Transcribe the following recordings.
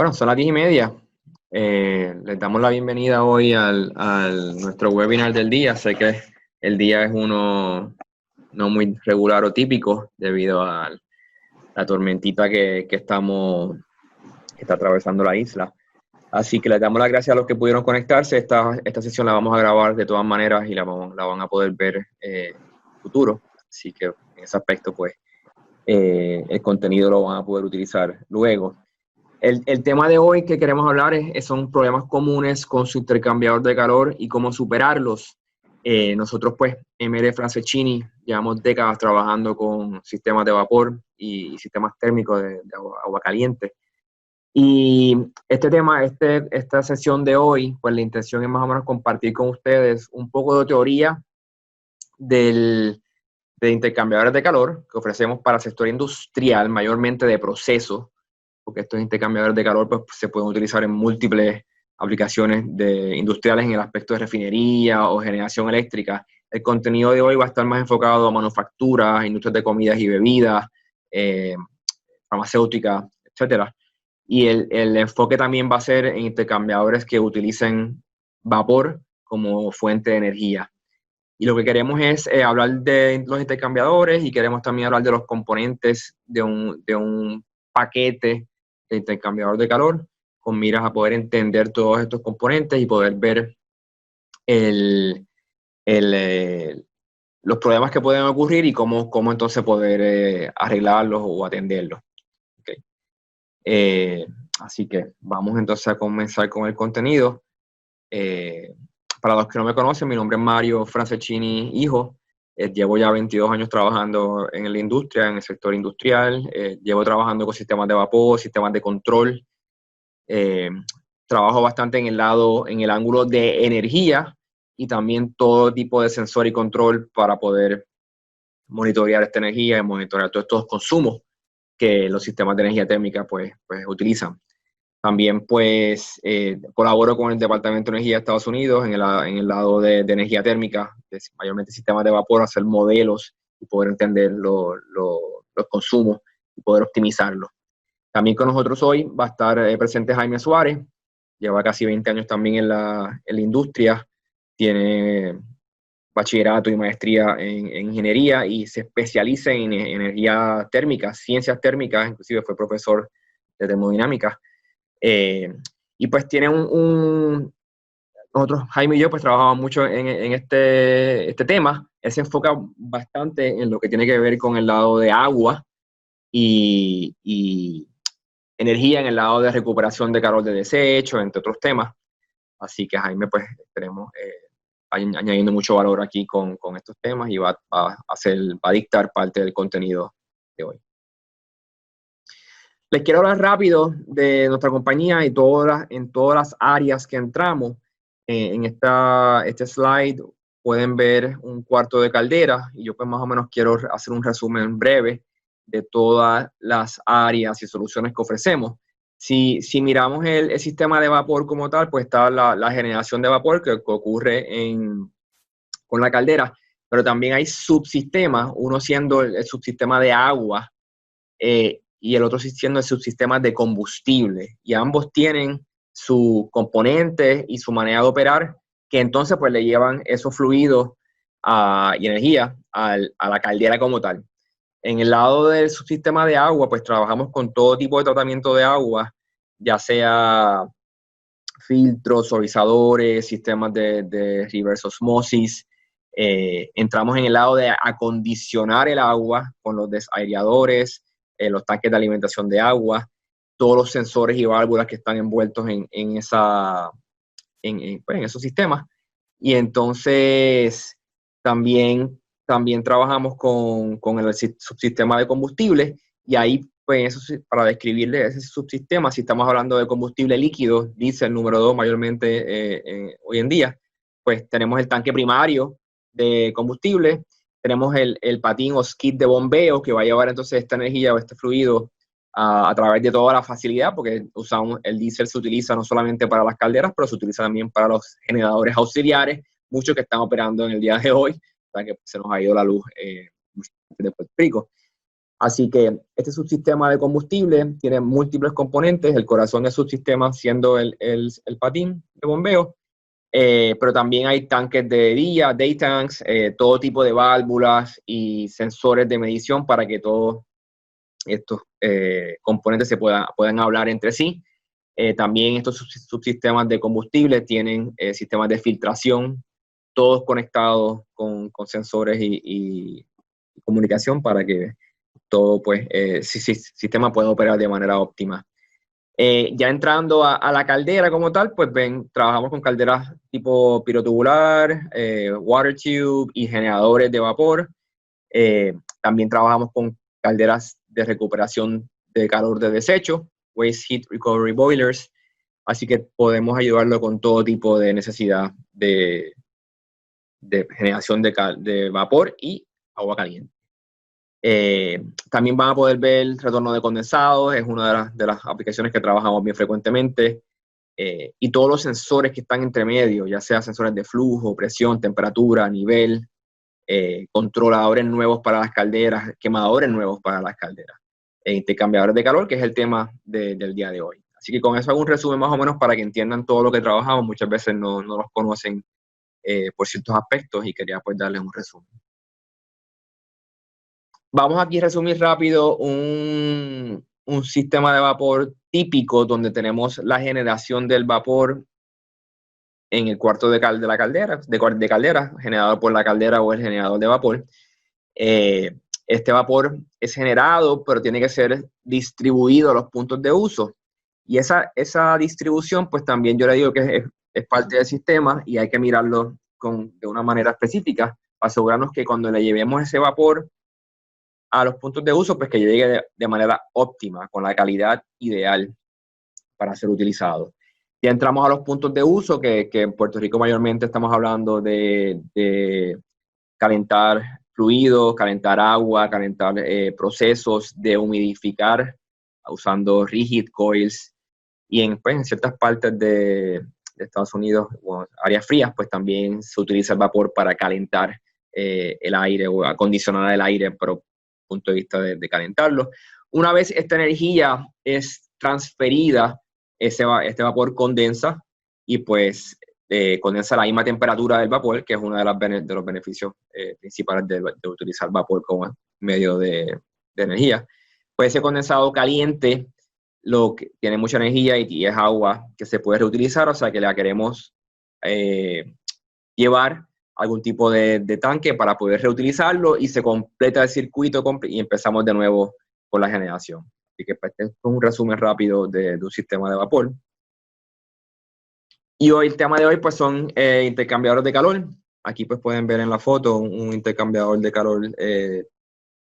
Bueno, son las 10:30. Les damos la bienvenida hoy al nuestro webinar del día. Sé que el día es uno no muy regular o típico debido a la tormentita que está atravesando la isla. Así que les damos las gracias a los que pudieron conectarse. Esta sesión la vamos a grabar de todas maneras y la van a poder ver en futuro. Así que en ese aspecto, pues, el contenido lo van a poder utilizar luego. El tema de hoy que queremos hablar son problemas comunes con su intercambiador de calor y cómo superarlos. Nosotros, pues, MR Francescini, llevamos décadas trabajando con sistemas de vapor y sistemas térmicos de agua caliente. Y esta sesión de hoy, pues la intención es más o menos compartir con ustedes un poco de teoría de intercambiadores de calor que ofrecemos para el sector industrial, mayormente de proceso, porque estos intercambiadores de calor pues, se pueden utilizar en múltiples aplicaciones industriales en el aspecto de refinería o generación eléctrica. El contenido de hoy va a estar más enfocado a manufacturas, industrias de comidas y bebidas, farmacéuticas, etcétera. Y el enfoque también va a ser en intercambiadores que utilicen vapor como fuente de energía. Y lo que queremos es hablar de los intercambiadores y queremos también hablar de los componentes de un paquete de intercambiador de calor con miras a poder entender todos estos componentes y poder ver los problemas que pueden ocurrir y cómo entonces poder arreglarlos o atenderlos. Okay. Así que vamos entonces a comenzar con el contenido. Para los que no me conocen, mi nombre es Mario Francescini, hijo. Llevo ya 22 años trabajando en la industria, en el sector industrial. Llevo trabajando con sistemas de vapor, sistemas de control. Trabajo bastante en el ángulo de energía y también todo tipo de sensor y control para poder monitorear esta energía y monitorear todos estos consumos que los sistemas de energía térmica pues utilizan. También pues colaboro con el Departamento de Energía de Estados Unidos en el lado de energía térmica, mayormente sistemas de vapor, hacer modelos y poder entender los consumos y poder optimizarlos. También con nosotros hoy va a estar presente Jaime Suárez, lleva casi 20 años también en la industria, tiene bachillerato y maestría en ingeniería y se especializa en energía térmica, ciencias térmicas, inclusive fue profesor de termodinámica. Y pues tiene nosotros, Jaime y yo, pues trabajamos mucho en este tema. Él se enfoca bastante en lo que tiene que ver con el lado de agua y energía en el lado de recuperación de calor de desecho, entre otros temas. Así que Jaime, pues esperemos añadiendo mucho valor aquí con estos temas y va a dictar parte del contenido de hoy. Les quiero hablar rápido de nuestra compañía y en todas las áreas que entramos. En este slide pueden ver un cuarto de caldera y yo pues más o menos quiero hacer un resumen breve de todas las áreas y soluciones que ofrecemos. Si miramos el sistema de vapor como tal, pues está la generación de vapor que ocurre con la caldera, pero también hay subsistemas, uno siendo el subsistema de agua, y el otro siendo el subsistema de combustible. Y ambos tienen sus componentes y su manera de operar, que entonces pues le llevan esos fluidos y energía a la caldera como tal. En el lado del subsistema de agua, pues trabajamos con todo tipo de tratamiento de agua, ya sea filtros, suavizadores, sistemas de reverse osmosis. Entramos en el lado de acondicionar el agua con los desaireadores, los tanques de alimentación de agua, todos los sensores y válvulas que están envueltos en esos sistemas. Y entonces también trabajamos con el subsistema de combustible y ahí, pues, para describirle ese subsistema, si estamos hablando de combustible líquido, diésel número 2 mayormente hoy en día, pues tenemos el tanque primario de combustible, tenemos el patín o skid de bombeo que va a llevar entonces esta energía o este fluido a través de toda la facilidad, porque el diésel se utiliza no solamente para las calderas, pero se utiliza también para los generadores auxiliares, muchos que están operando en el día de hoy, que se nos ha ido la luz de Puerto Rico. Así que este subsistema de combustible tiene múltiples componentes, el corazón del subsistema siendo el patín de bombeo, pero también hay tanques de día, day tanks, todo tipo de válvulas y sensores de medición para que todos estos componentes se puedan hablar entre sí. También estos subsistemas de combustible tienen sistemas de filtración, todos conectados con sensores y comunicación para que todo pues, sistema pueda operar de manera óptima. Ya entrando a la caldera como tal, pues trabajamos con calderas tipo pirotubular, water tube y generadores de vapor. También trabajamos con calderas de recuperación de calor de desecho, waste heat recovery boilers, así que podemos ayudarlo con todo tipo de necesidad de generación de vapor y agua caliente. También van a poder ver el retorno de condensados, es una de las aplicaciones que trabajamos bien frecuentemente, y todos los sensores que están entre medio, ya sea sensores de flujo, presión, temperatura, nivel, controladores nuevos para las calderas, quemadores nuevos para las calderas, intercambiadores de calor, que es el tema del día de hoy. Así que con eso hago un resumen más o menos para que entiendan todo lo que trabajamos. Muchas veces no los conocen por ciertos aspectos y quería pues darles un resumen. Vamos aquí a resumir rápido un sistema de vapor típico donde tenemos la generación del vapor en el cuarto de la caldera, de caldera, generado por la caldera o el generador de vapor. Este vapor es generado, pero tiene que ser distribuido a los puntos de uso. Y esa distribución, pues también yo le digo que es parte del sistema y hay que mirarlo de una manera específica para asegurarnos que cuando le llevemos ese vapor a los puntos de uso, pues que llegue de manera óptima, con la calidad ideal para ser utilizado. Ya entramos a los puntos de uso, que en Puerto Rico mayormente estamos hablando de calentar fluidos, calentar agua, calentar procesos, de humidificar usando rigid coils, y pues, en ciertas partes de Estados Unidos, bueno, áreas frías, pues también se utiliza el vapor para calentar el aire o acondicionar el aire, pero punto de vista de calentarlo. Una vez esta energía es transferida, este vapor condensa y pues condensa a la misma temperatura del vapor, que es uno de los beneficios principales de utilizar vapor como medio de energía. Pues ese condensado caliente lo que tiene mucha energía y es agua que se puede reutilizar, o sea que la queremos llevar algún tipo de tanque para poder reutilizarlo y se completa el circuito y empezamos de nuevo con la generación. Así que pues, esto es un resumen rápido de un sistema de vapor. Y hoy el tema de hoy pues son intercambiadores de calor. Aquí pues pueden ver en la foto un intercambiador de calor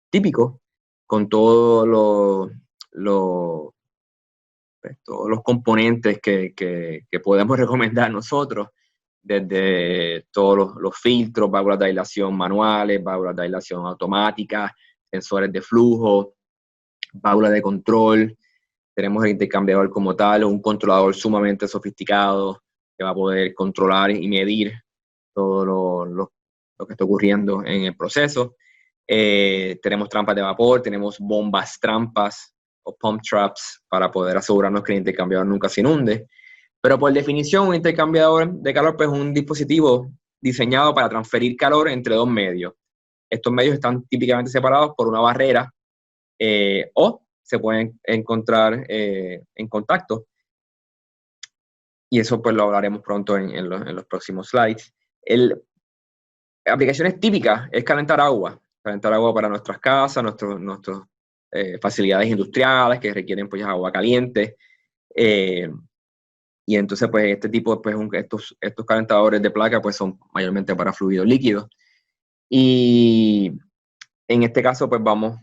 típico con todos todos los componentes que podemos recomendar nosotros, desde todos los filtros, válvulas de aislación manuales, válvulas de aislación automáticas, sensores de flujo, válvulas de control. Tenemos el intercambiador como tal, un controlador sumamente sofisticado que va a poder controlar y medir todo lo que está ocurriendo en el proceso. Tenemos trampas de vapor, tenemos bombas trampas o pump traps para poder asegurarnos que el intercambiador nunca se inunde. Pero por definición, un intercambiador de calor pues, es un dispositivo diseñado para transferir calor entre dos medios. Estos medios están típicamente separados por una barrera o se pueden encontrar en contacto. Y eso pues lo hablaremos pronto en los próximos slides. Aplicaciones típicas es calentar agua para nuestras casas, nuestras facilidades industriales que requieren pues agua caliente. Y entonces pues este tipo, pues estos calentadores de placa pues son mayormente para fluidos líquidos. Y en este caso pues vamos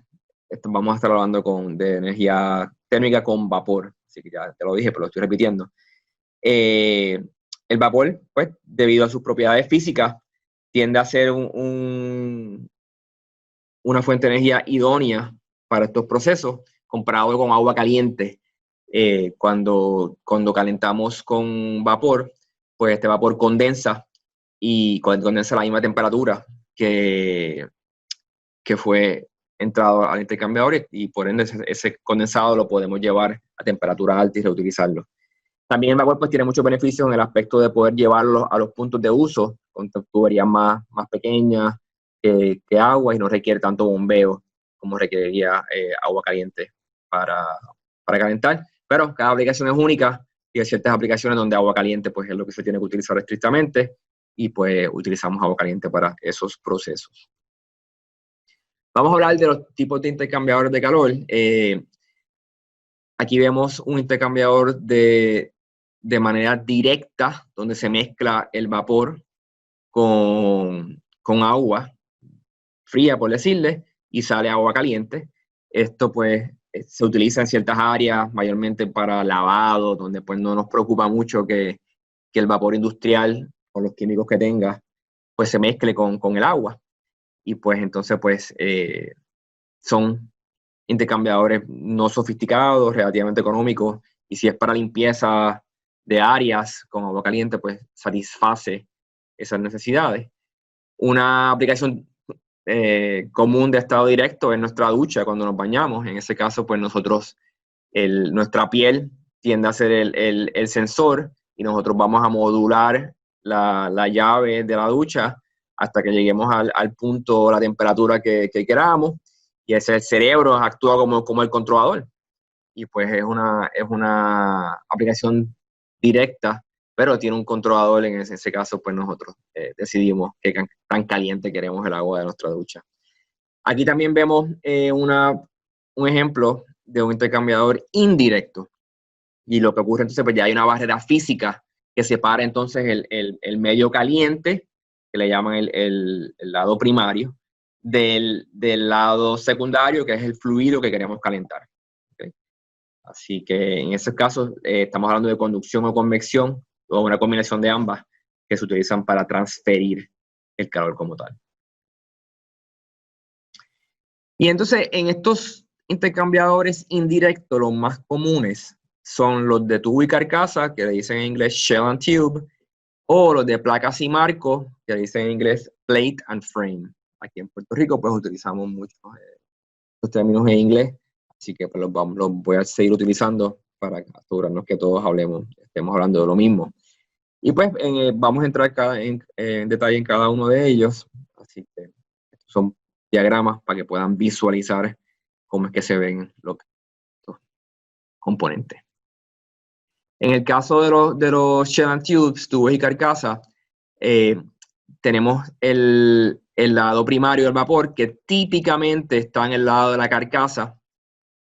a estar hablando de energía térmica con vapor. Así que ya te lo dije, pero lo estoy repitiendo. El vapor, pues, debido a sus propiedades físicas, tiende a ser una fuente de energía idónea para estos procesos, comparado con agua caliente. Cuando calentamos con vapor, pues este vapor condensa y condensa a la misma temperatura que fue entrado al intercambiador y por ende ese condensado lo podemos llevar a temperatura alta y reutilizarlo. También el vapor pues tiene muchos beneficios en el aspecto de poder llevarlo a los puntos de uso con tuberías más pequeñas que agua y no requiere tanto bombeo como requeriría agua caliente para calentar. Pero cada aplicación es única y hay ciertas aplicaciones donde agua caliente pues es lo que se tiene que utilizar estrictamente y pues utilizamos agua caliente para esos procesos. Vamos a hablar de los tipos de intercambiadores de calor. Aquí vemos un intercambiador de manera directa, donde se mezcla el vapor con agua fría, por decirle, y sale agua caliente. Esto pues se utiliza en ciertas áreas, mayormente para lavado, donde pues no nos preocupa mucho que el vapor industrial, con los químicos que tenga, pues se mezcle con el agua. Y pues entonces pues son intercambiadores no sofisticados, relativamente económicos, y si es para limpieza de áreas con agua caliente, pues satisface esas necesidades. Una aplicación común de estado directo es nuestra ducha cuando nos bañamos. En ese caso, pues nosotros, nuestra piel tiende a ser el sensor y nosotros vamos a modular la llave de la ducha hasta que lleguemos al punto, la temperatura que queramos, y ese el cerebro actúa como el controlador. Y pues es una aplicación directa, pero tiene un controlador. En ese caso, pues nosotros decidimos qué tan caliente queremos el agua de nuestra ducha. Aquí también vemos un ejemplo de un intercambiador indirecto. Y lo que ocurre entonces, pues ya hay una barrera física que separa entonces el medio caliente, que le llaman el lado primario, del lado secundario, que es el fluido que queremos calentar. ¿Okay? Así que en ese caso estamos hablando de conducción o convección, o una combinación de ambas que se utilizan para transferir el calor como tal. Y entonces en estos intercambiadores indirectos, los más comunes son los de tubo y carcasa, que le dicen en inglés shell and tube, o los de placas y marcos, que le dicen en inglés plate and frame. Aquí en Puerto Rico pues utilizamos muchos los términos en inglés, así que pues, los voy a seguir utilizando para asegurarnos que todos estemos hablando de lo mismo. Y pues vamos a entrar en detalle en cada uno de ellos, así que estos son diagramas para que puedan visualizar cómo es que se ven los componentes. En el caso de los shell and tubes, tubos y carcasa, tenemos el lado primario del vapor, que típicamente está en el lado de la carcasa,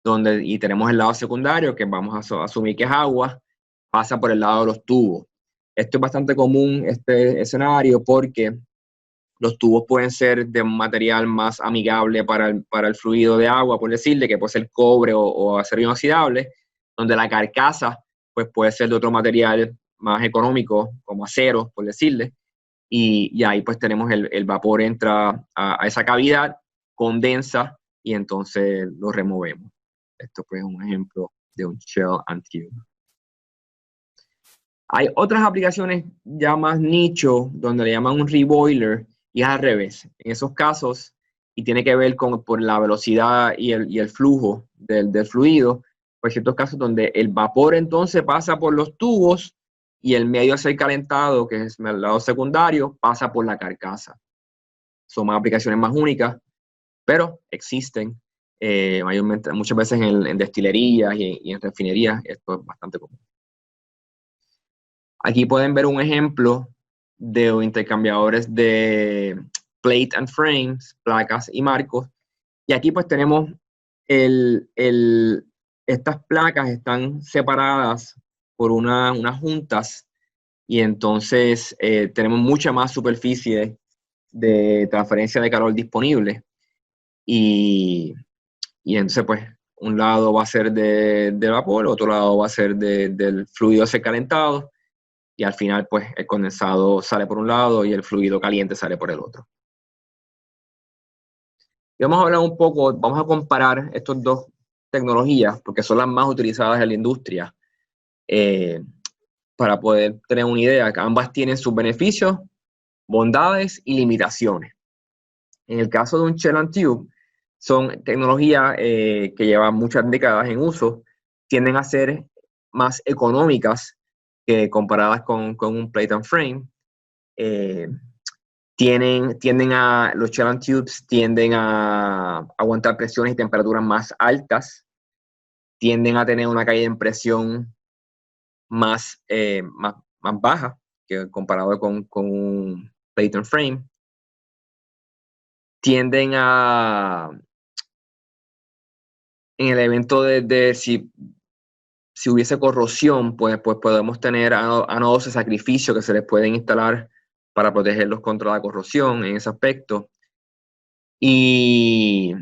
y tenemos el lado secundario, que vamos a asumir que es agua, pasa por el lado de los tubos. Esto es bastante común, este escenario, porque los tubos pueden ser de un material más amigable para el fluido de agua, por decirle, que puede ser cobre o acero inoxidable, donde la carcasa pues puede ser de otro material más económico, como acero, por decirle, y ahí pues tenemos el vapor entra a esa cavidad, condensa y entonces lo removemos. Esto pues es un ejemplo de un shell and tube. Hay otras aplicaciones ya más nicho, donde le llaman un reboiler, y es al revés. En esos casos, y tiene que ver por la velocidad y el flujo del fluido, pues ciertos casos donde el vapor entonces pasa por los tubos y el medio a ser calentado, que es el lado secundario, pasa por la carcasa. Son más aplicaciones más únicas, pero existen mayormente, muchas veces en destilerías y en refinerías. Esto es bastante común. Aquí pueden ver un ejemplo de intercambiadores de plate and frames, placas y marcos. Y aquí pues tenemos estas placas están separadas por unas juntas, y entonces tenemos mucha más superficie de transferencia de calor disponible. Y entonces pues un lado va a ser de vapor, otro lado va a ser del fluido a ser calentado, y al final pues el condensado sale por un lado y el fluido caliente sale por el otro. Y vamos a hablar un poco, vamos a comparar estas dos tecnologías, porque son las más utilizadas en la industria, para poder tener una idea. Ambas tienen sus beneficios, bondades y limitaciones. En el caso de un shell and tube, son tecnologías que llevan muchas décadas en uso, tienden a ser más económicas que comparadas con un plate and frame. Los shell and tubes tienden a aguantar presiones y temperaturas más altas, tienden a tener una caída en presión más baja que comparado con un plate and frame. Tienden a, en el evento de si hubiese corrosión, pues podemos tener ánodos de sacrificio que se les pueden instalar para protegerlos contra la corrosión en ese aspecto. Y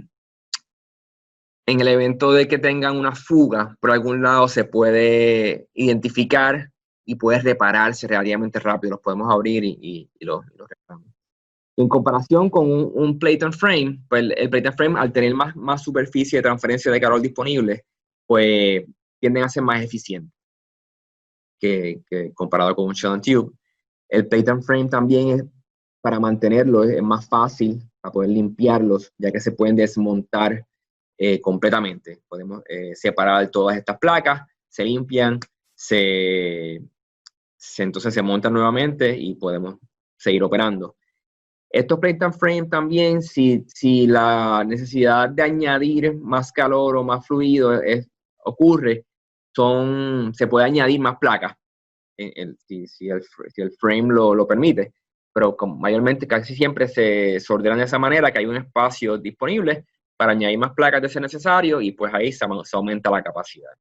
en el evento de que tengan una fuga por algún lado, se puede identificar y puede repararse relativamente rápido. Los podemos abrir y los reparamos. En comparación con un plate and frame, pues el plate and frame, al tener más superficie de transferencia de calor disponible, pues tienden a ser más eficientes que comparado con un shell and tube. El plate and frame también para mantenerlo es más fácil, para poder limpiarlos, ya que se pueden desmontar completamente. Podemos separar todas estas placas, se limpian, entonces se montan nuevamente y podemos seguir operando. Estos plate and frame también, si la necesidad de añadir más calor o más fluido ocurre, se puede añadir más placas si el frame lo permite, pero mayormente casi siempre se ordenan de esa manera, que hay un espacio disponible para añadir más placas de ser necesario y pues ahí se aumenta la capacidad.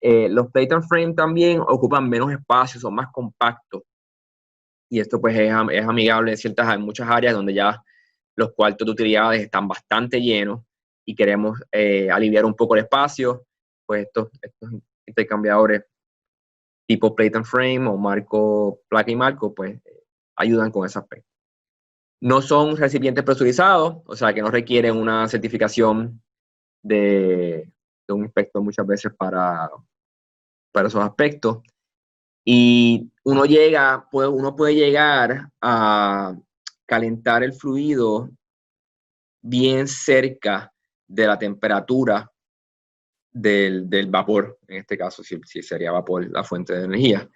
Los plate and frame también ocupan menos espacio, son más compactos. Y esto pues es amigable en muchas áreas donde ya los cuartos de utilidades están bastante llenos y queremos aliviar un poco el espacio, pues estos intercambiadores tipo plate and frame o placa y marco, pues ayudan con ese aspecto. No son recipientes presurizados, o sea que no requieren una certificación de un inspector muchas veces para esos aspectos. Y uno puede llegar a calentar el fluido bien cerca de la temperatura del vapor, en este caso, si sería vapor la fuente de energía.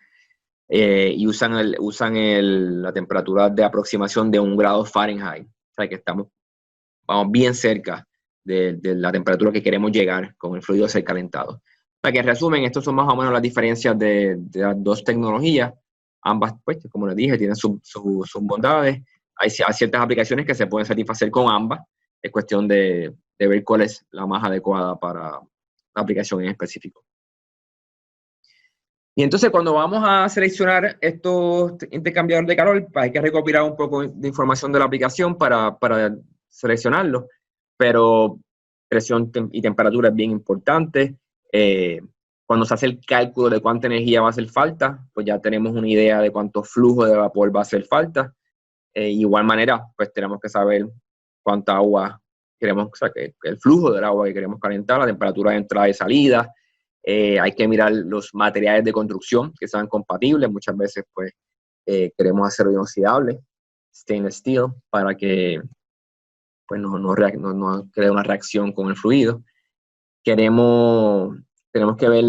Y usan la temperatura de aproximación de 1 grado Fahrenheit. O sea que vamos bien cerca de la temperatura que queremos llegar con el fluido a ser calentado. Para que en resumen, estas son más o menos las diferencias de las dos tecnologías. Ambas, pues, como les dije, tienen sus bondades. Hay ciertas aplicaciones que se pueden satisfacer con ambas. Es cuestión de ver cuál es la más adecuada para la aplicación en específico. Y entonces, cuando vamos a seleccionar estos intercambiadores de calor, pues hay que recopilar un poco de información de la aplicación para seleccionarlos. Pero presión y temperatura es bien importante. Cuando se hace el cálculo de cuánta energía va a hacer falta, pues ya tenemos una idea de cuánto flujo de vapor va a hacer falta. Igual manera, pues tenemos que saber cuánta agua queremos, o sea, que el flujo del agua que queremos calentar, la temperatura de entrada y salida. Hay que mirar los materiales de construcción que sean compatibles. Muchas veces, pues, queremos acero inoxidable, stainless steel, para que pues no crea una reacción con el fluido. Tenemos que ver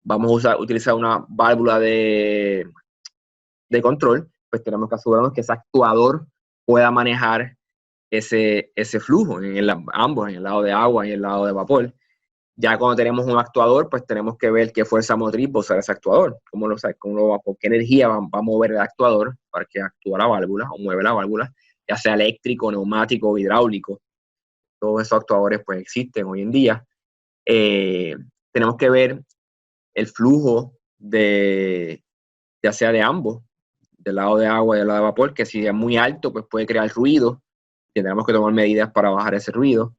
vamos a utilizar una válvula de control, pues tenemos que asegurarnos que ese actuador pueda manejar ese flujo ambos, en el lado de agua y en el lado de vapor. Ya cuando tenemos un actuador, pues tenemos que ver qué fuerza motriz va a usar ese actuador, por qué energía va a mover el actuador para que actúe la válvula o mueve la válvula, ya sea eléctrico, neumático o hidráulico. Todos esos actuadores pues existen hoy en día. Tenemos que ver el flujo ya sea de ambos, del lado de agua y del lado de vapor, que si es muy alto pues puede crear ruido. Tendremos que tomar medidas para bajar ese ruido.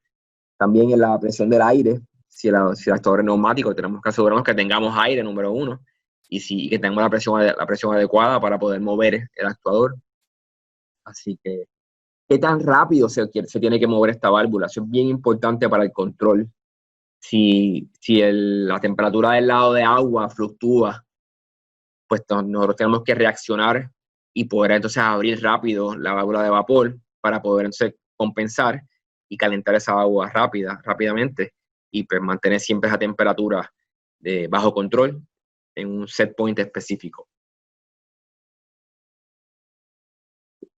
También en la presión del aire, si el actuador es neumático, tenemos que asegurarnos que tengamos aire, número uno, y que tengamos la presión adecuada para poder mover el actuador. Así que, ¿qué tan rápido se tiene que mover esta válvula? Eso es bien importante para el control. Si la temperatura del lado de agua fluctúa, pues nosotros tenemos que reaccionar y poder entonces abrir rápido la válvula de vapor para poder entonces compensar y calentar esa agua rápidamente, y pues mantener siempre esa temperatura bajo control en un set point específico.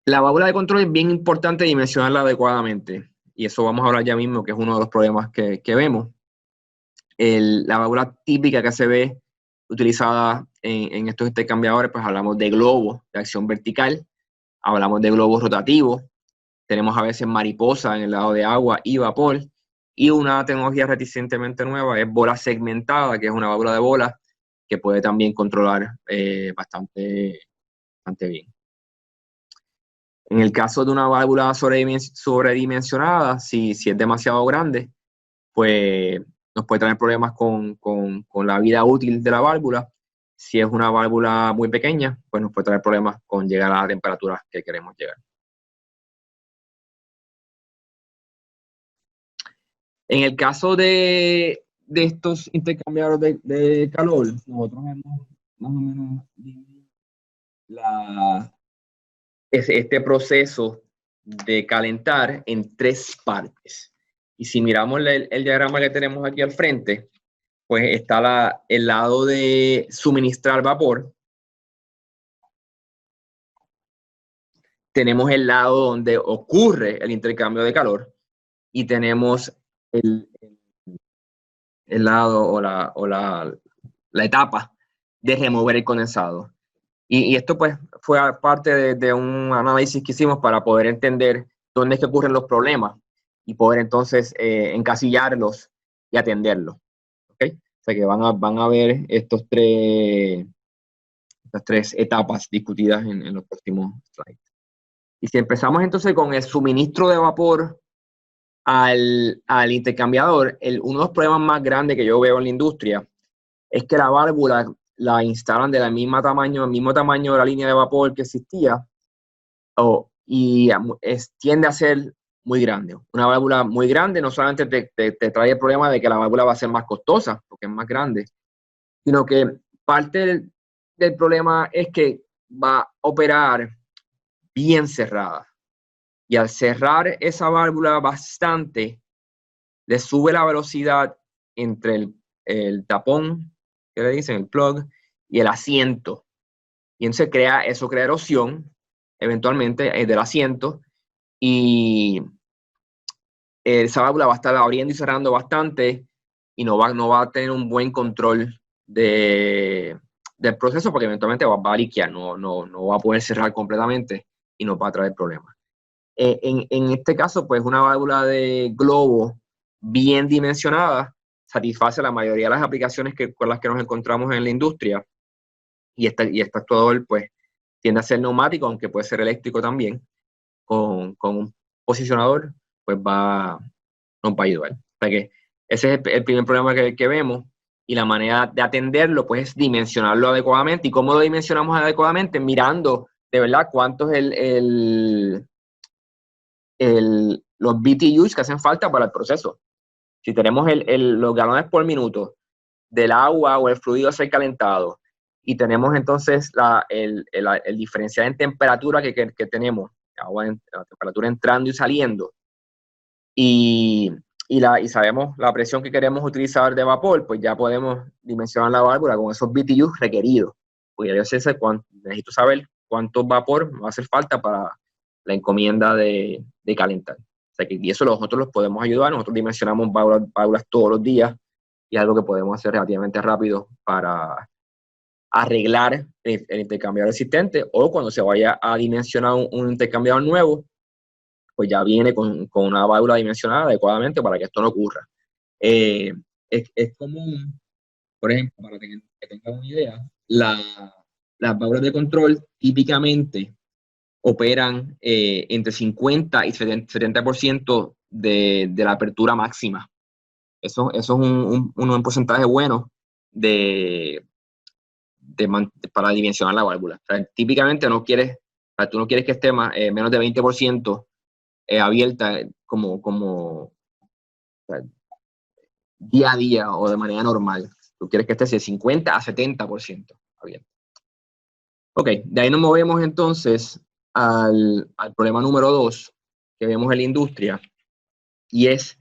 La válvula de control es bien importante dimensionarla adecuadamente, y eso vamos a hablar ya mismo, que es uno de los problemas que vemos. La válvula típica que se ve utilizada en estos intercambiadores, pues hablamos de globos de acción vertical, hablamos de globos rotativos, tenemos a veces mariposa en el lado de agua y vapor, y una tecnología recientemente nueva es bola segmentada, que es una válvula de bola que puede también controlar bastante bien. En el caso de una válvula sobredimensionada, si es demasiado grande, pues nos puede traer problemas con la vida útil de la válvula. Si es una válvula muy pequeña, pues nos puede traer problemas con llegar a las temperaturas que queremos llegar. En el caso de estos intercambiadores de calor, nosotros hemos más o menos este proceso de calentar en 3 partes. Y si miramos el diagrama que tenemos aquí al frente, pues está el lado de suministrar vapor. Tenemos el lado donde ocurre el intercambio de calor y tenemos el lado o la etapa de remover el condensado. Y esto pues fue parte de un análisis que hicimos para poder entender dónde es que ocurren los problemas y poder entonces encasillarlos y atenderlos. ¿Okay? O sea que van a ver estas 3 etapas discutidas en los próximos slides. Y si empezamos entonces con el suministro de vapor al intercambiador, uno de los problemas más grandes que yo veo en la industria es que la válvula la instalan del mismo tamaño de la línea de vapor que existía, y tiende a ser muy grande. Una válvula muy grande no solamente te trae el problema de que la válvula va a ser más costosa, porque es más grande, sino que parte del problema es que va a operar bien cerrada. Y al cerrar esa válvula bastante, le sube la velocidad entre el tapón, que le dicen, el plug, y el asiento. Y entonces eso crea erosión, eventualmente, del asiento, y esa válvula va a estar abriendo y cerrando bastante, y no va a tener un buen control del proceso, porque eventualmente va a liquear, no va a poder cerrar completamente y nos va a traer problemas. En este caso, pues una válvula de globo bien dimensionada satisface la mayoría de las aplicaciones con las que nos encontramos en la industria, y este actuador pues tiende a ser neumático, aunque puede ser eléctrico también. Con un posicionador pues nos va a ayudar. O sea que ese es el primer problema que vemos, y la manera de atenderlo pues es dimensionarlo adecuadamente. ¿Y cómo lo dimensionamos adecuadamente? Mirando de verdad cuánto es los BTUs que hacen falta para el proceso. Si tenemos los galones por minuto del agua o el fluido a ser calentado, y tenemos entonces el diferencial en temperatura que tenemos, la temperatura entrando y saliendo, y sabemos la presión que queremos utilizar de vapor, pues ya podemos dimensionar la válvula con esos BTUs requeridos. Pues yo necesito saber cuánto vapor va a hacer falta para la encomienda de calentar. O sea que, y eso nosotros los podemos ayudar. Nosotros dimensionamos válvulas todos los días, y es algo que podemos hacer relativamente rápido para arreglar el intercambiador existente, o cuando se vaya a dimensionar un intercambiador nuevo, pues ya viene con una válvula dimensionada adecuadamente para que esto no ocurra. Es común, por ejemplo, para que tengan una idea, las válvulas de control típicamente operan entre 50 y 70% de la apertura máxima. Eso es un porcentaje bueno para dimensionar la válvula. O sea, típicamente tú no quieres que esté menos de 20% abierta como o sea, día a día o de manera normal. Tú quieres que esté de 50 a 70% abierta. Ok, de ahí nos movemos entonces al problema número 2 que vemos en la industria, y es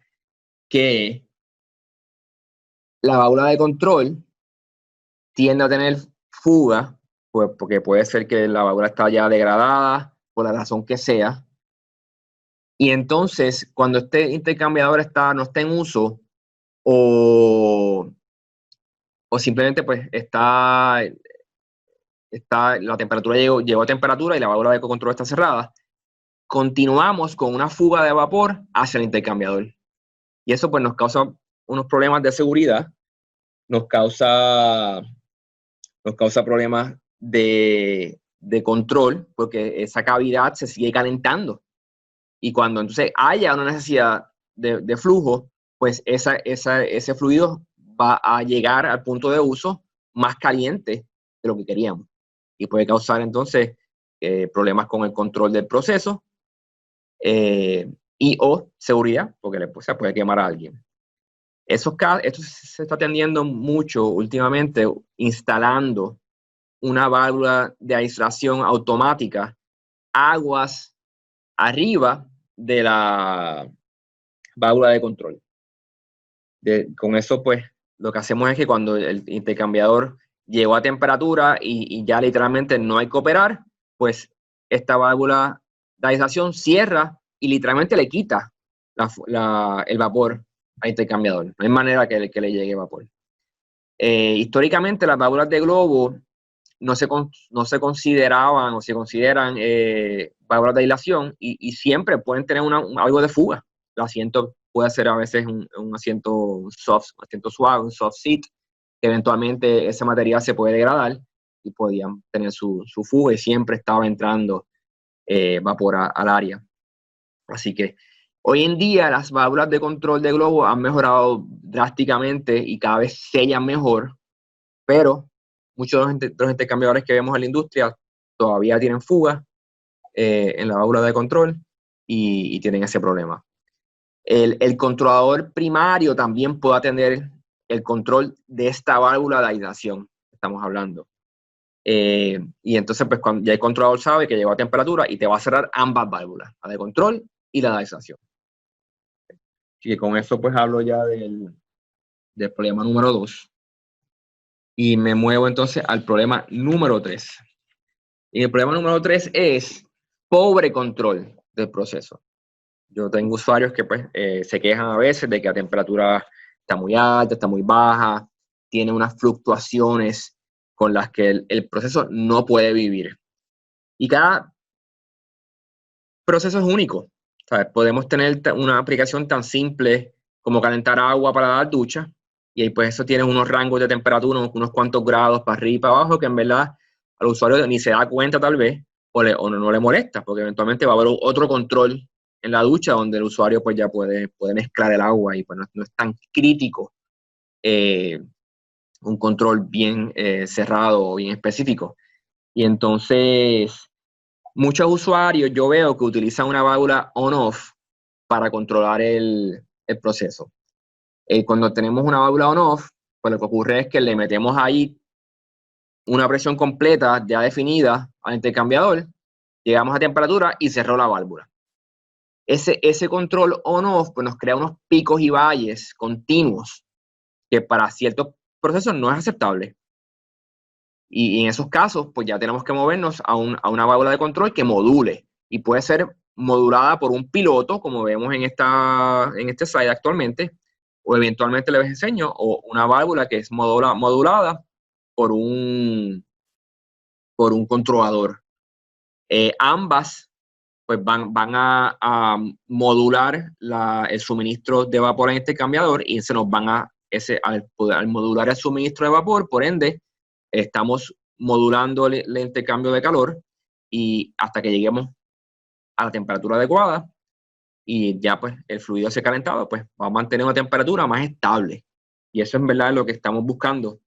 que la válvula de control tiende a tener fuga, pues porque puede ser que la válvula está ya degradada, por la razón que sea, y entonces cuando este intercambiador no está en uso, o simplemente pues la temperatura llegó a temperatura y la válvula de control está cerrada, continuamos con una fuga de vapor hacia el intercambiador. Y eso pues nos causa unos problemas de seguridad, nos causa problemas de control, porque esa cavidad se sigue calentando. Y cuando entonces haya una necesidad de flujo, pues ese fluido va a llegar al punto de uso más caliente de lo que queríamos. Y puede causar entonces problemas con el control del proceso y o seguridad, porque se puede quemar a alguien. Esto se está atendiendo mucho últimamente, instalando una válvula de aislación automática aguas arriba de la válvula de control. Con eso, pues, lo que hacemos es que cuando el intercambiador llegó a temperatura y ya literalmente no hay que operar, pues esta válvula de aislación cierra y literalmente le quita el vapor al intercambiador. No hay manera que le llegue vapor. Históricamente, las válvulas de globo no se consideraban o se consideran válvulas de aislación y siempre pueden tener algo de fuga. El asiento puede ser a veces un asiento suave, un soft seat, que eventualmente ese material se puede degradar y podían tener su fuga y siempre estaba entrando vapor al área. Así que hoy en día las válvulas de control de globo han mejorado drásticamente y cada vez sellan mejor, pero muchos de los intercambiadores que vemos en la industria todavía tienen fuga en la válvula de control y tienen ese problema. El controlador primario también puede atender el control de esta válvula de aislación que estamos hablando. Y entonces, pues, cuando ya el controlador sabe que llegó a temperatura y te va a cerrar ambas válvulas, la de control y la de aislación. Así que con eso, pues, hablo ya del problema número 2. Y me muevo entonces al problema número 3. Y el problema número 3 es pobre control del proceso. Yo tengo usuarios que pues, se quejan a veces de que la temperatura está muy alta, está muy baja, tiene unas fluctuaciones con las que el proceso no puede vivir. Y cada proceso es único. ¿Sabes? Podemos tener una aplicación tan simple como calentar agua para dar ducha, y ahí pues eso tiene unos rangos de temperatura, unos cuantos grados para arriba y para abajo, que en verdad al usuario ni se da cuenta tal vez, o no le molesta, porque eventualmente va a haber otro control en la ducha donde el usuario pues ya puede mezclar el agua y pues no es tan crítico un control bien cerrado o bien específico. Y entonces muchos usuarios yo veo que utilizan una válvula on-off para controlar el proceso. Cuando tenemos una válvula on-off, pues lo que ocurre es que le metemos ahí una presión completa ya definida al intercambiador, llegamos a temperatura y cerró la válvula. Ese control on-off pues nos crea unos picos y valles continuos que para ciertos procesos no es aceptable. Y en esos casos, pues ya tenemos que movernos a una válvula de control que module. Y puede ser modulada por un piloto, como vemos en este slide actualmente, o eventualmente les enseño, o una válvula que es modulada por un controlador. Ambas pues van a modular el suministro de vapor en este intercambiador y se nos van al modular el suministro de vapor, por ende, estamos modulando el intercambio de calor y hasta que lleguemos a la temperatura adecuada y ya pues el fluido se ha calentado, pues va a mantener una temperatura más estable. Y eso en verdad es lo que estamos buscando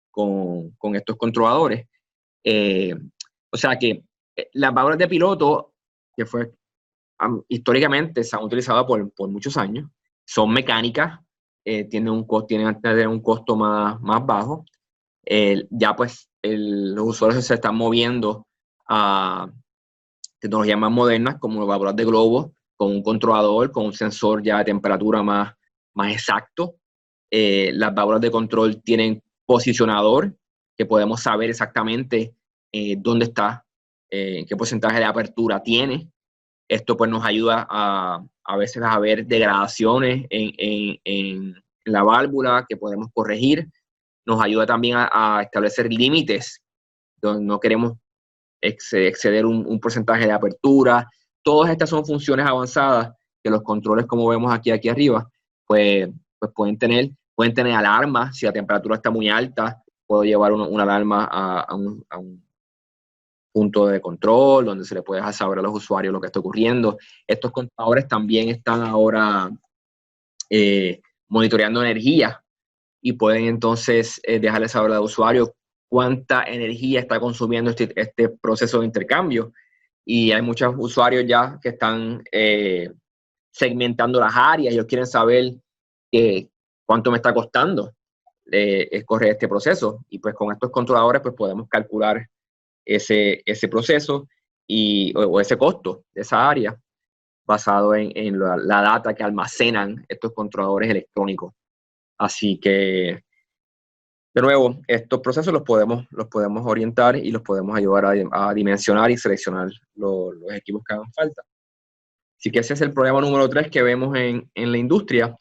con estos controladores. O sea que las válvulas de piloto, que históricamente se han utilizado por muchos años, son mecánicas, tienen que tener un costo más bajo. Ya pues los usuarios se están moviendo a tecnologías más modernas como válvulas de globo con un controlador, con un sensor ya de temperatura más exacto. Las válvulas de control tienen posicionador, que podemos saber exactamente dónde está, qué porcentaje de apertura tiene. Esto pues nos ayuda a veces a ver degradaciones en la válvula que podemos corregir. Nos ayuda también a establecer límites donde no queremos exceder un porcentaje de apertura. Todas estas son funciones avanzadas que los controles, como vemos aquí arriba, pues pueden tener alarmas. Si la temperatura está muy alta, puedo llevar una alarma a un punto de control donde se le puede dejar saber a los usuarios lo que está ocurriendo. Estos contadores también están ahora monitoreando energía y pueden entonces dejarle saber al usuario cuánta energía está consumiendo este proceso de intercambio. Y hay muchos usuarios ya que están segmentando las áreas. Ellos quieren saber cuánto me está costando correr este proceso. Y pues con estos controladores pues podemos calcular ese proceso o ese costo de esa área basado en la data que almacenan estos controladores electrónicos. Así que, de nuevo, estos procesos los podemos orientar y los podemos ayudar a dimensionar y seleccionar los equipos que hagan falta. Así que ese es el problema número 3 que vemos en la industria.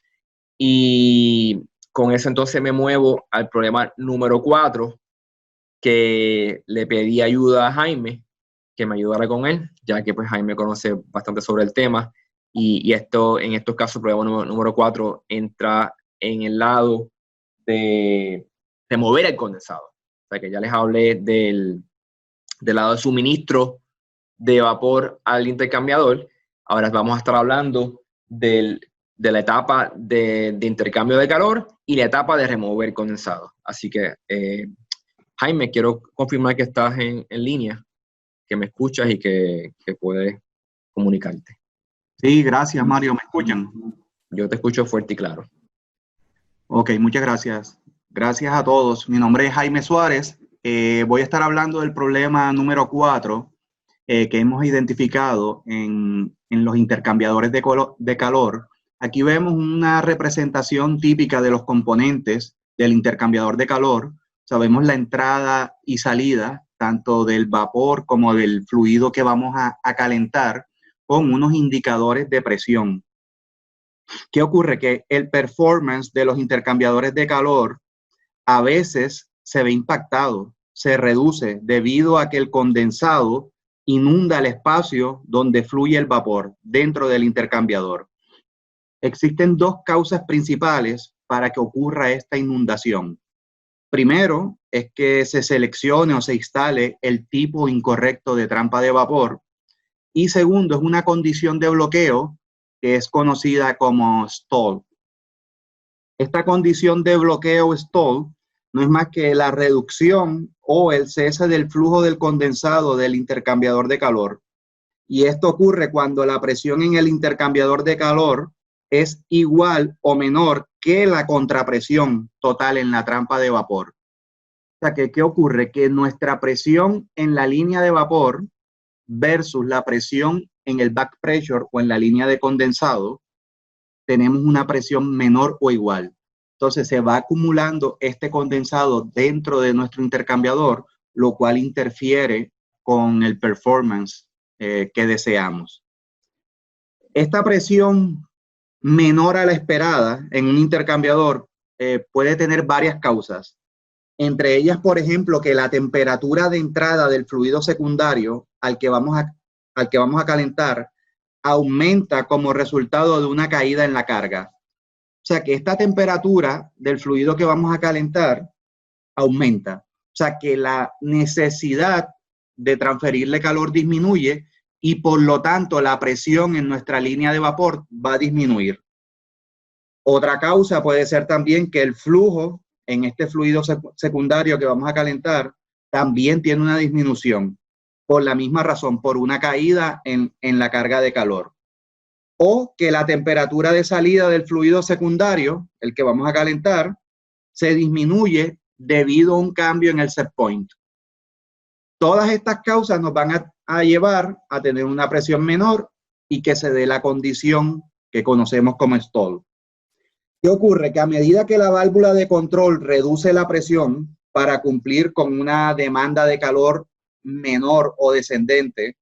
Y con eso entonces me muevo al problema número 4, que le pedí ayuda a Jaime, que me ayudara con él, ya que pues Jaime conoce bastante sobre el tema. Y en estos casos, el problema número 4 entra en el lado de remover el condensado. O sea que ya les hablé del lado de suministro de vapor al intercambiador. Ahora vamos a estar hablando de la etapa de intercambio de calor y la etapa de remover condensado. Así que, Jaime, quiero confirmar que estás en línea, que me escuchas y que puedes comunicarte. Sí, gracias, Mario. ¿Me escuchan? Yo te escucho fuerte y claro. Ok, muchas gracias. Gracias a todos. Mi nombre es Jaime Suárez. Voy a estar hablando del problema número 4 que hemos identificado en los intercambiadores de calor. Aquí vemos una representación típica de los componentes del intercambiador de calor. Sabemos la entrada y salida, tanto del vapor como del fluido que vamos a calentar, con unos indicadores de presión. ¿Qué ocurre? Que el performance de los intercambiadores de calor a veces se ve impactado, se reduce debido a que el condensado inunda el espacio donde fluye el vapor dentro del intercambiador. Existen dos causas principales para que ocurra esta inundación. Primero es que se seleccione o se instale el tipo incorrecto de trampa de vapor. Y segundo es una condición de bloqueo que es conocida como stall. Esta condición de bloqueo stall no es más que la reducción o el cese del flujo del condensado del intercambiador de calor. Y esto ocurre cuando la presión en el intercambiador de calor es igual o menor que la contrapresión total en la trampa de vapor. O sea, ¿qué ocurre? Que nuestra presión en la línea de vapor versus la presión en el back pressure o en la línea de condensado, tenemos una presión menor o igual. Entonces se va acumulando este condensado dentro de nuestro intercambiador, lo cual interfiere con el performance que deseamos. Esta presión menor a la esperada en un intercambiador puede tener varias causas. Entre ellas, por ejemplo, que la temperatura de entrada del fluido secundario al que vamos a calentar aumenta como resultado de una caída en la carga. O sea, que esta temperatura del fluido que vamos a calentar aumenta. O sea, que la necesidad de transferirle calor disminuye y por lo tanto la presión en nuestra línea de vapor va a disminuir. Otra causa puede ser también que el flujo en este fluido secundario que vamos a calentar también tiene una disminución por la misma razón, por una caída en la carga de calor. O que la temperatura de salida del fluido secundario, el que vamos a calentar, se disminuye debido a un cambio en el set point. Todas estas causas nos van a llevar a tener una presión menor y que se dé la condición que conocemos como stall. ¿Qué ocurre? Que a medida que la válvula de control reduce la presión para cumplir con una demanda de calor menor o descendente,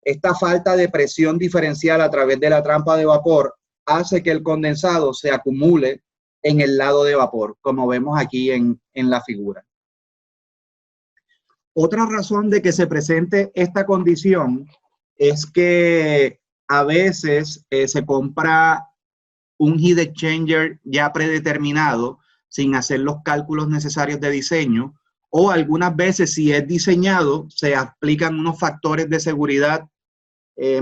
esta falta de presión diferencial a través de la trampa de vapor hace que el condensado se acumule en el lado de vapor, como vemos aquí en la figura. Otra razón de que se presente esta condición es que a veces se compra un heat exchanger ya predeterminado sin hacer los cálculos necesarios de diseño, o algunas veces si es diseñado se aplican unos factores de seguridad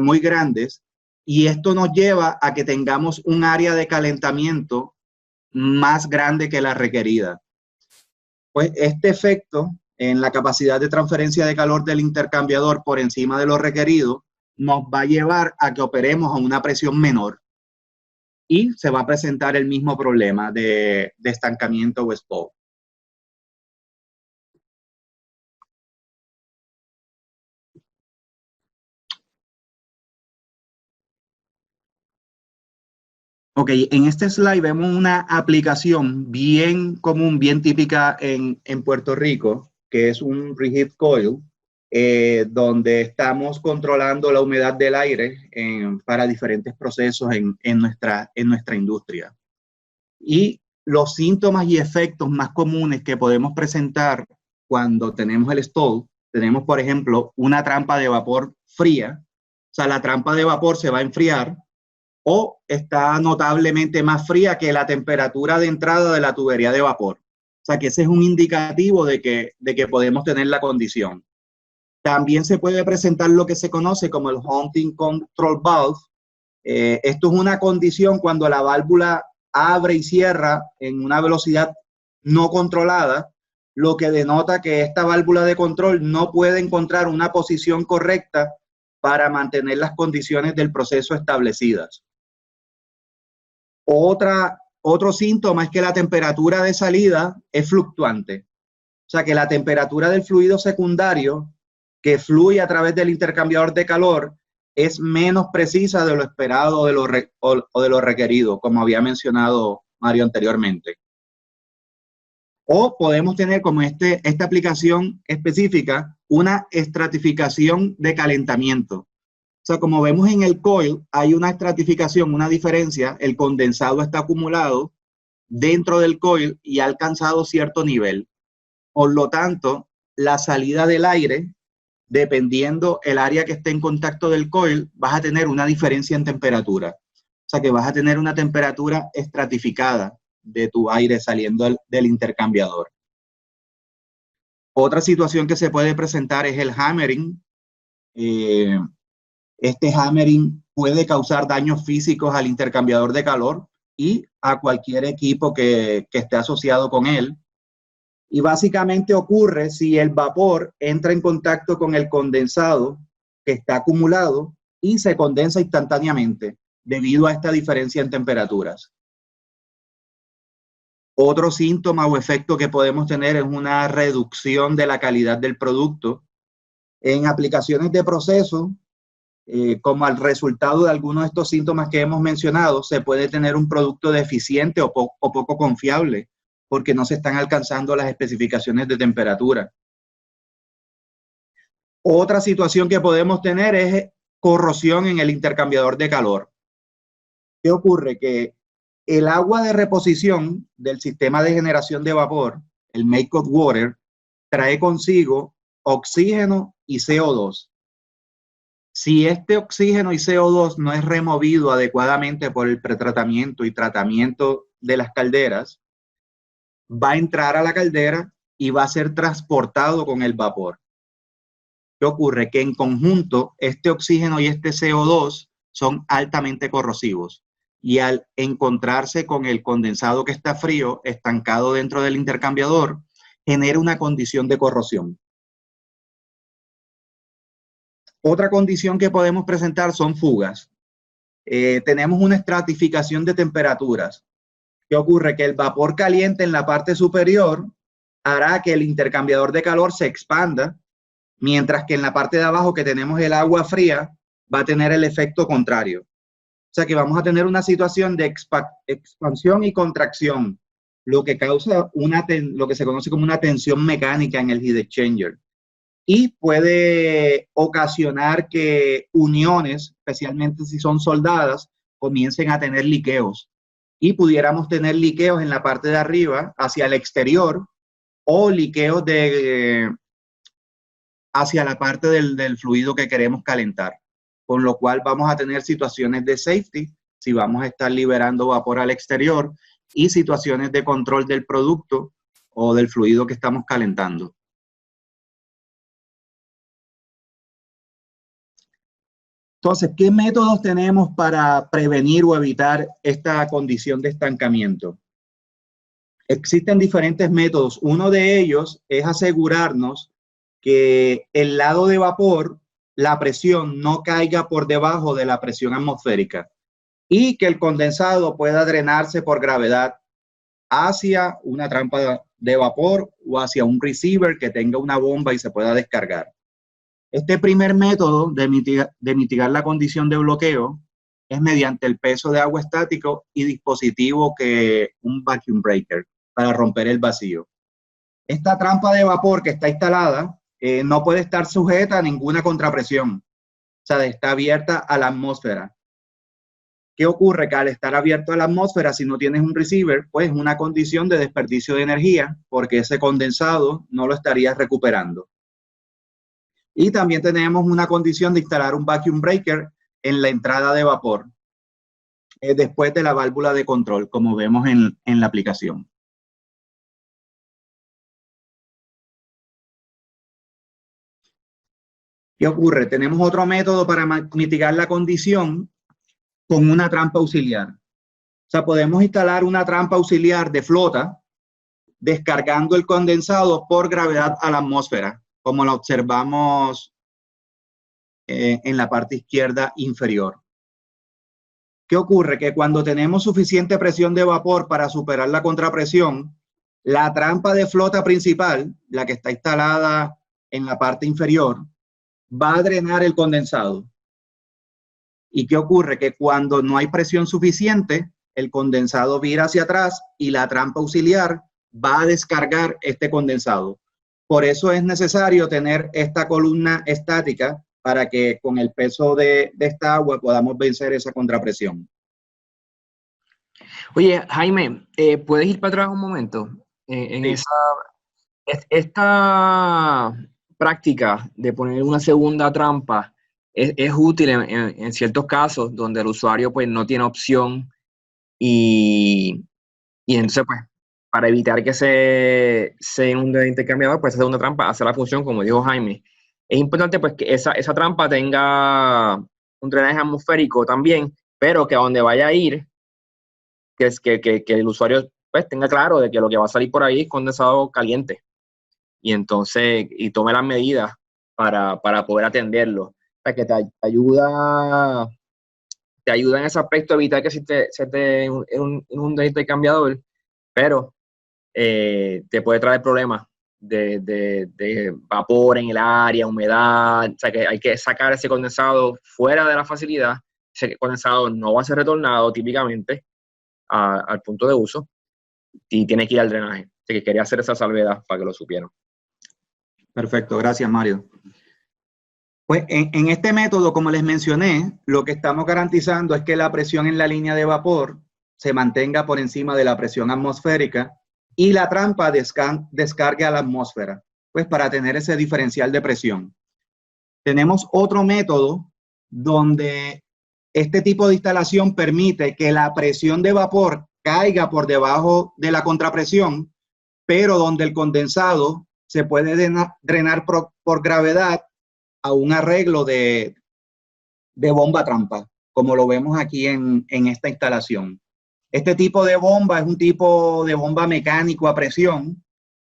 muy grandes, y esto nos lleva a que tengamos un área de calentamiento más grande que la requerida. Pues este efecto en la capacidad de transferencia de calor del intercambiador por encima de lo requerido nos va a llevar a que operemos a una presión menor y se va a presentar el mismo problema de estancamiento o stall. Ok, en este slide vemos una aplicación bien común, bien típica en Puerto Rico, que es un reheat coil, donde estamos controlando la humedad del aire para diferentes procesos en nuestra industria. Y los síntomas y efectos más comunes que podemos presentar cuando tenemos el stall, tenemos, por ejemplo, una trampa de vapor fría, o sea, la trampa de vapor se va a enfriar, o está notablemente más fría que la temperatura de entrada de la tubería de vapor. O sea que ese es un indicativo de que podemos tener la condición. También se puede presentar lo que se conoce como el Hunting Control Valve. Esto es una condición cuando la válvula abre y cierra en una velocidad no controlada, lo que denota que esta válvula de control no puede encontrar una posición correcta para mantener las condiciones del proceso establecidas. Otro síntoma es que la temperatura de salida es fluctuante. O sea, que la temperatura del fluido secundario que fluye a través del intercambiador de calor es menos precisa de lo esperado o de lo requerido, como había mencionado Mario anteriormente. O podemos tener, como esta aplicación específica, una estratificación de calentamiento. O sea, como vemos en el coil, hay una estratificación, una diferencia. El condensado está acumulado dentro del coil y ha alcanzado cierto nivel. Por lo tanto, la salida del aire, dependiendo el área que esté en contacto del coil, vas a tener una diferencia en temperatura. O sea, que vas a tener una temperatura estratificada de tu aire saliendo del intercambiador. Otra situación que se puede presentar es el hammering. Este hammering puede causar daños físicos al intercambiador de calor y a cualquier equipo que esté asociado con él. Y básicamente ocurre si el vapor entra en contacto con el condensado que está acumulado y se condensa instantáneamente debido a esta diferencia en temperaturas. Otro síntoma o efecto que podemos tener es una reducción de la calidad del producto. En aplicaciones de proceso, como al resultado de algunos de estos síntomas que hemos mencionado, se puede tener un producto deficiente o poco confiable porque no se están alcanzando las especificaciones de temperatura. Otra situación que podemos tener es corrosión en el intercambiador de calor. ¿Qué ocurre? Que el agua de reposición del sistema de generación de vapor, el make-up water, trae consigo oxígeno y CO2. Si este oxígeno y CO2 no es removido adecuadamente por el pretratamiento y tratamiento de las calderas, va a entrar a la caldera y va a ser transportado con el vapor. ¿Qué ocurre? Que en conjunto este oxígeno y este CO2 son altamente corrosivos y al encontrarse con el condensado que está frío, estancado dentro del intercambiador, genera una condición de corrosión. Otra condición que podemos presentar son fugas. Tenemos una estratificación de temperaturas. ¿Qué ocurre? Que el vapor caliente en la parte superior hará que el intercambiador de calor se expanda, mientras que en la parte de abajo que tenemos el agua fría, va a tener el efecto contrario. O sea que vamos a tener una situación de expansión y contracción, lo que causa lo que se conoce como una tensión mecánica en el heat exchanger. Y puede ocasionar que uniones, especialmente si son soldadas, comiencen a tener liqueos. Y pudiéramos tener liqueos en la parte de arriba hacia el exterior o liqueos hacia la parte del fluido que queremos calentar. Con lo cual vamos a tener situaciones de safety si vamos a estar liberando vapor al exterior y situaciones de control del producto o del fluido que estamos calentando. Entonces, ¿qué métodos tenemos para prevenir o evitar esta condición de estancamiento? Existen diferentes métodos. Uno de ellos es asegurarnos que el lado de vapor, la presión no caiga por debajo de la presión atmosférica y que el condensado pueda drenarse por gravedad hacia una trampa de vapor o hacia un receiver que tenga una bomba y se pueda descargar. Este primer método de mitigar la condición de bloqueo es mediante el peso de agua estático y dispositivo que un vacuum breaker para romper el vacío. Esta trampa de vapor que está instalada no puede estar sujeta a ninguna contrapresión, o sea, está abierta a la atmósfera. ¿Qué ocurre? Que al estar abierto a la atmósfera, si no tienes un receiver, pues es una condición de desperdicio de energía porque ese condensado no lo estarías recuperando. Y también tenemos una condición de instalar un vacuum breaker en la entrada de vapor después de la válvula de control, como vemos en la aplicación. ¿Qué ocurre? Tenemos otro método para mitigar la condición con una trampa auxiliar. O sea, podemos instalar una trampa auxiliar de flota descargando el condensado por gravedad a la atmósfera, como lo observamos en la parte izquierda inferior. ¿Qué ocurre? Que cuando tenemos suficiente presión de vapor para superar la contrapresión, la trampa de flota principal, la que está instalada en la parte inferior, va a drenar el condensado. ¿Y qué ocurre? Que cuando no hay presión suficiente, el condensado vira hacia atrás y la trampa auxiliar va a descargar este condensado. Por eso es necesario tener esta columna estática para que con el peso de esta agua podamos vencer esa contrapresión. Oye, Jaime, ¿puedes ir para atrás un momento? Sí. Esta práctica de poner una segunda trampa es útil en ciertos casos donde el usuario pues no tiene opción y entonces pues para evitar que se inunde el intercambiador, pues esa segunda trampa hace la función como dijo Jaime. Es importante pues que esa trampa tenga un drenaje atmosférico también, pero que a donde vaya a ir, que el usuario pues tenga claro de que lo que va a salir por ahí es condensado caliente. Y entonces, y tome las medidas para poder atenderlo. O sea, que te ayuda en ese aspecto a evitar que se te inunde el intercambiador, pero te puede traer problemas de vapor en el área, humedad. O sea, que hay que sacar ese condensado fuera de la facilidad. Ese condensado no va a ser retornado típicamente al punto de uso y tiene que ir al drenaje. Así que quería hacer esa salvedad para que lo supieran. Perfecto, gracias Mario. Pues en este método, como les mencioné, lo que estamos garantizando es que la presión en la línea de vapor se mantenga por encima de la presión atmosférica y la trampa descargue a la atmósfera, pues para tener ese diferencial de presión. Tenemos otro método donde este tipo de instalación permite que la presión de vapor caiga por debajo de la contrapresión, pero donde el condensado se puede drenar por gravedad a un arreglo de bomba trampa, como lo vemos aquí en esta instalación. Este tipo de bomba es un tipo de bomba mecánico a presión,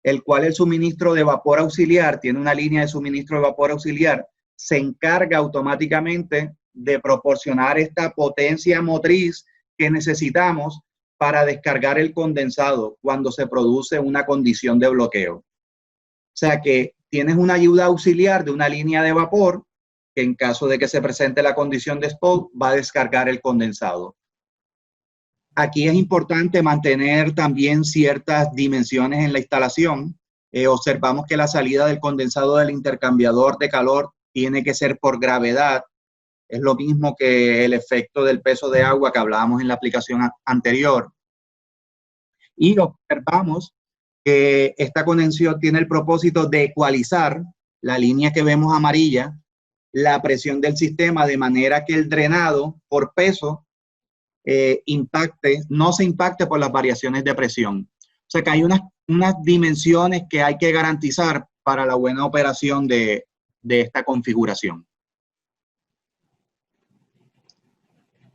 el cual el suministro de vapor auxiliar, tiene una línea de suministro de vapor auxiliar, se encarga automáticamente de proporcionar esta potencia motriz que necesitamos para descargar el condensado cuando se produce una condición de bloqueo. O sea que tienes una ayuda auxiliar de una línea de vapor que en caso de que se presente la condición de spout, va a descargar el condensado. Aquí es importante mantener también ciertas dimensiones en la instalación. Observamos que la salida del condensado del intercambiador de calor tiene que ser por gravedad. Es lo mismo que el efecto del peso de agua que hablábamos en la aplicación anterior. Y observamos que esta conexión tiene el propósito de ecualizar la línea que vemos amarilla, la presión del sistema, de manera que el drenado por peso no se impacte por las variaciones de presión. O sea que hay unas dimensiones que hay que garantizar para la buena operación de esta configuración.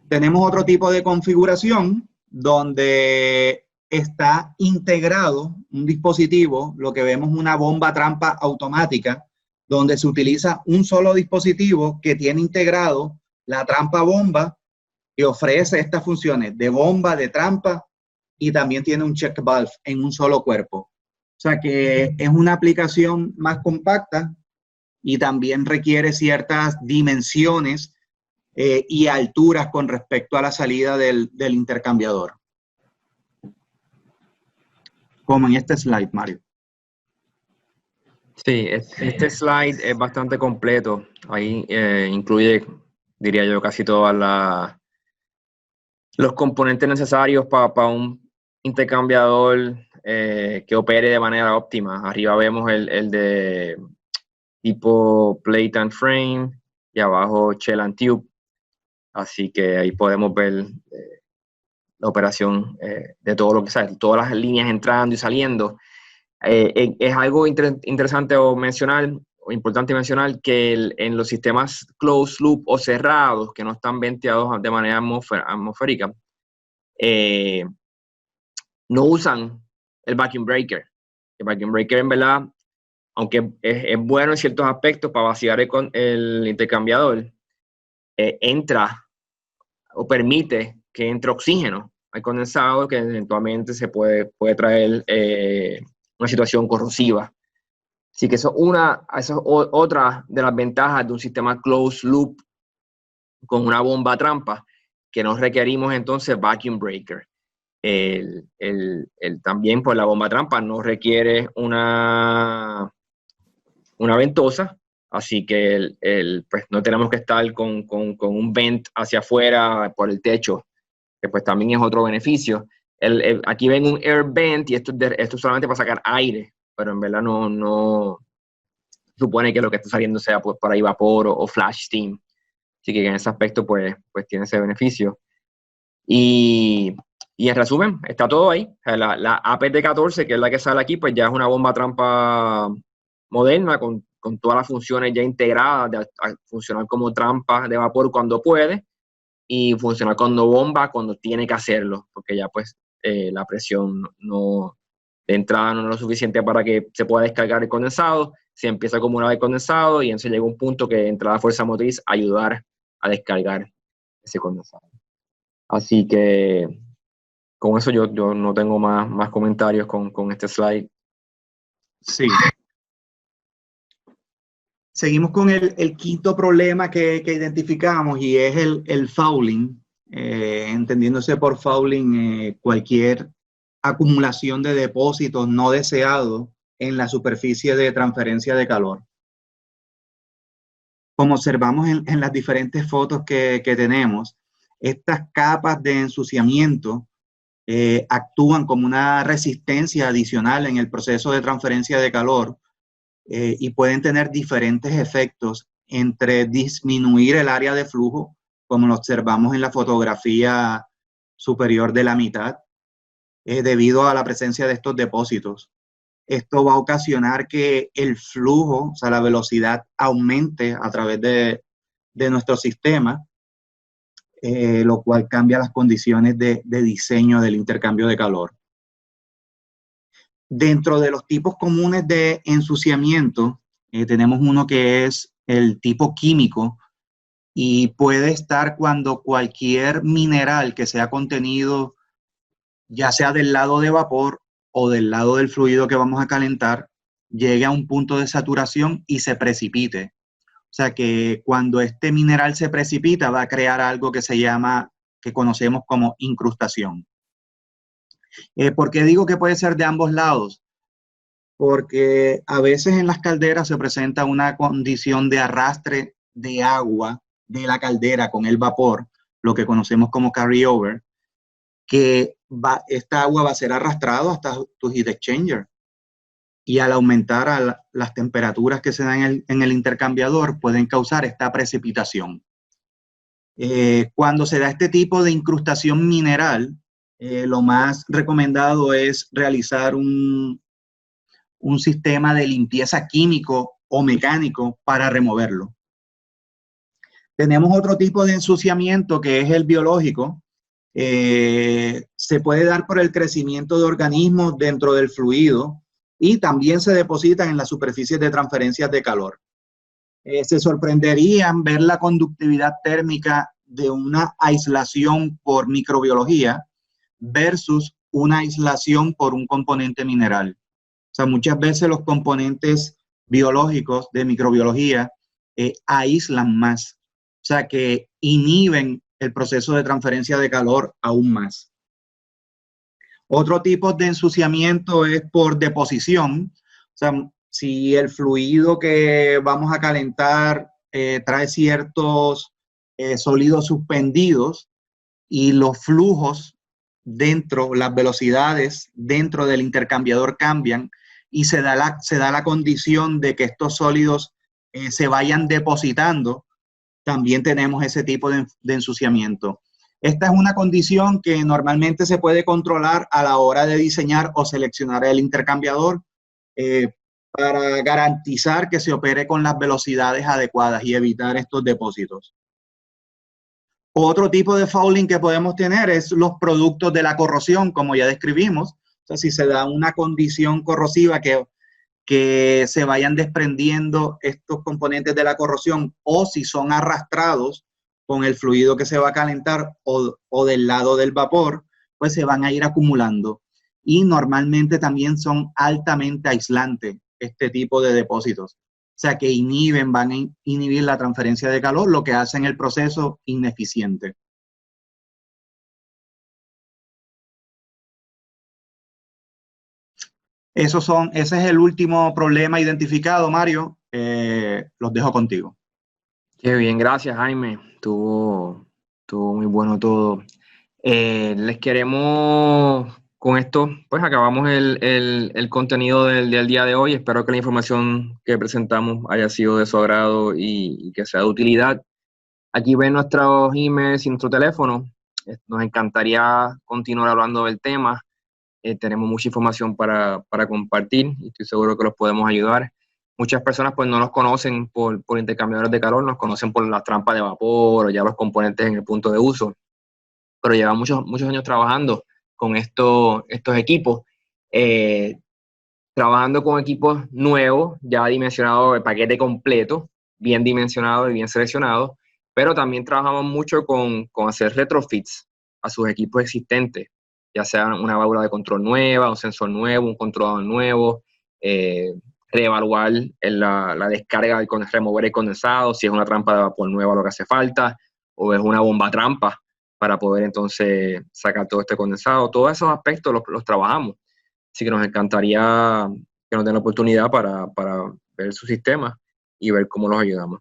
Tenemos otro tipo de configuración donde está integrado un dispositivo, lo que vemos una bomba trampa automática, donde se utiliza un solo dispositivo que tiene integrado la trampa bomba, que ofrece estas funciones de bomba, de trampa, y también tiene un check valve en un solo cuerpo. O sea que es una aplicación más compacta y también requiere ciertas dimensiones y alturas con respecto a la salida del intercambiador. Como en este slide, Mario. Sí, este slide es bastante completo. Ahí incluye, diría yo, casi todos los componentes necesarios para un intercambiador que opere de manera óptima. Arriba vemos el de tipo plate and frame y abajo shell and tube. Así que ahí podemos ver la operación de todo lo que sale, todas las líneas entrando y saliendo. Es algo interesante importante mencionar que en los sistemas closed loop o cerrados, que no están venteados de manera atmosférica, no usan el vacuum breaker. El vacuum breaker, en verdad, aunque es bueno en ciertos aspectos para vaciar el intercambiador, entra o permite que entre oxígeno al condensado, que eventualmente se puede traer una situación corrosiva. Así que eso es otra de las ventajas de un sistema closed loop con una bomba trampa, que no requerimos entonces vacuum breaker. También pues la bomba trampa no requiere una ventosa, así que pues no tenemos que estar con un vent hacia afuera por el techo, que pues también es otro beneficio. Aquí ven un air vent y esto es solamente para sacar aire, pero en verdad no supone que lo que está saliendo sea pues por ahí vapor o flash steam. Así que en ese aspecto pues tiene ese beneficio. Y en resumen, está todo ahí. O sea, la APT-14, que es la que sale aquí, pues ya es una bomba trampa moderna con todas las funciones ya integradas, de funcionar como trampa de vapor cuando puede y funcionar como bomba cuando tiene que hacerlo, porque ya pues la presión de entrada no es lo suficiente para que se pueda descargar el condensado. Se empieza a acumular el condensado y entonces llega un punto que entra la fuerza motriz a ayudar a descargar ese condensado. Así que con eso yo no tengo más comentarios con este slide. Sí. Seguimos con el quinto problema que identificamos, y es el fouling, entendiéndose por fouling cualquier acumulación de depósitos no deseados en la superficie de transferencia de calor. Como observamos en las diferentes fotos que tenemos, estas capas de ensuciamiento actúan como una resistencia adicional en el proceso de transferencia de calor, y pueden tener diferentes efectos entre disminuir el área de flujo, como lo observamos en la fotografía superior de la mitad, debido a la presencia de estos depósitos. Esto va a ocasionar que el flujo, o sea, la velocidad aumente a través de nuestro sistema, lo cual cambia las condiciones de diseño del intercambio de calor. Dentro de los tipos comunes de ensuciamiento, tenemos uno que es el tipo químico, y puede estar cuando cualquier mineral que sea contenido, ya sea del lado de vapor o del lado del fluido que vamos a calentar, llegue a un punto de saturación y se precipite. O sea que cuando este mineral se precipita va a crear algo que se llama, que conocemos como incrustación. ¿Por qué digo que puede ser de ambos lados? Porque a veces en las calderas se presenta una condición de arrastre de agua de la caldera con el vapor, lo que conocemos como carryover, que esta agua va a ser arrastrada hasta tu heat exchanger. Y al aumentar las temperaturas que se dan en el intercambiador, pueden causar esta precipitación. Cuando se da este tipo de incrustación mineral, lo más recomendado es realizar un sistema de limpieza químico o mecánico para removerlo. Tenemos otro tipo de ensuciamiento que es el biológico. Se puede dar por el crecimiento de organismos dentro del fluido y también se depositan en las superficies de transferencias de calor. Se sorprenderían ver la conductividad térmica de una aislación por microbiología versus una aislación por un componente mineral. O sea, muchas veces los componentes biológicos de microbiología aíslan más, o sea, que inhiben el proceso de transferencia de calor aún más. Otro tipo de ensuciamiento es por deposición. O sea, si el fluido que vamos a calentar trae ciertos sólidos suspendidos y los flujos dentro, las velocidades dentro del intercambiador cambian y se da la condición de que estos sólidos se vayan depositando, también tenemos ese tipo de ensuciamiento. Esta es una condición que normalmente se puede controlar a la hora de diseñar o seleccionar el intercambiador para garantizar que se opere con las velocidades adecuadas y evitar estos depósitos. Otro tipo de fouling que podemos tener es los productos de la corrosión, como ya describimos. O sea, si se da una condición corrosiva que se vayan desprendiendo estos componentes de la corrosión o si son arrastrados con el fluido que se va a calentar o del lado del vapor, pues se van a ir acumulando. Y normalmente también son altamente aislantes este tipo de depósitos. O sea que van a inhibir la transferencia de calor, lo que hacen el proceso ineficiente. Ese es el último problema identificado, Mario. Los dejo contigo. Qué bien, gracias, Jaime. Estuvo muy bueno todo. Les queremos, con esto, pues acabamos el contenido del día de hoy. Espero que la información que presentamos haya sido de su agrado y que sea de utilidad. Aquí ven nuestros emails y nuestro teléfono. Nos encantaría continuar hablando del tema. Tenemos mucha información para compartir y estoy seguro que los podemos ayudar. Muchas personas pues no nos conocen por intercambiadores de calor, nos conocen por las trampas de vapor o ya los componentes en el punto de uso, pero llevamos muchos años trabajando con estos equipos, trabajando con equipos nuevos, ya dimensionados, el paquete completo, bien dimensionado y bien seleccionado, pero también trabajamos mucho con hacer retrofits a sus equipos existentes, ya sea una válvula de control nueva, un sensor nuevo, un controlador nuevo, reevaluar la descarga, remover el condensado, si es una trampa de vapor nueva lo que hace falta, o es una bomba trampa para poder entonces sacar todo este condensado. Todos esos aspectos los trabajamos. Así que nos encantaría que nos den la oportunidad para ver su sistema y ver cómo los ayudamos.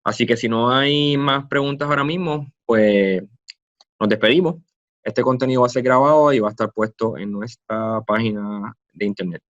Así que si no hay más preguntas ahora mismo, pues nos despedimos. Este contenido va a ser grabado y va a estar puesto en nuestra página de internet.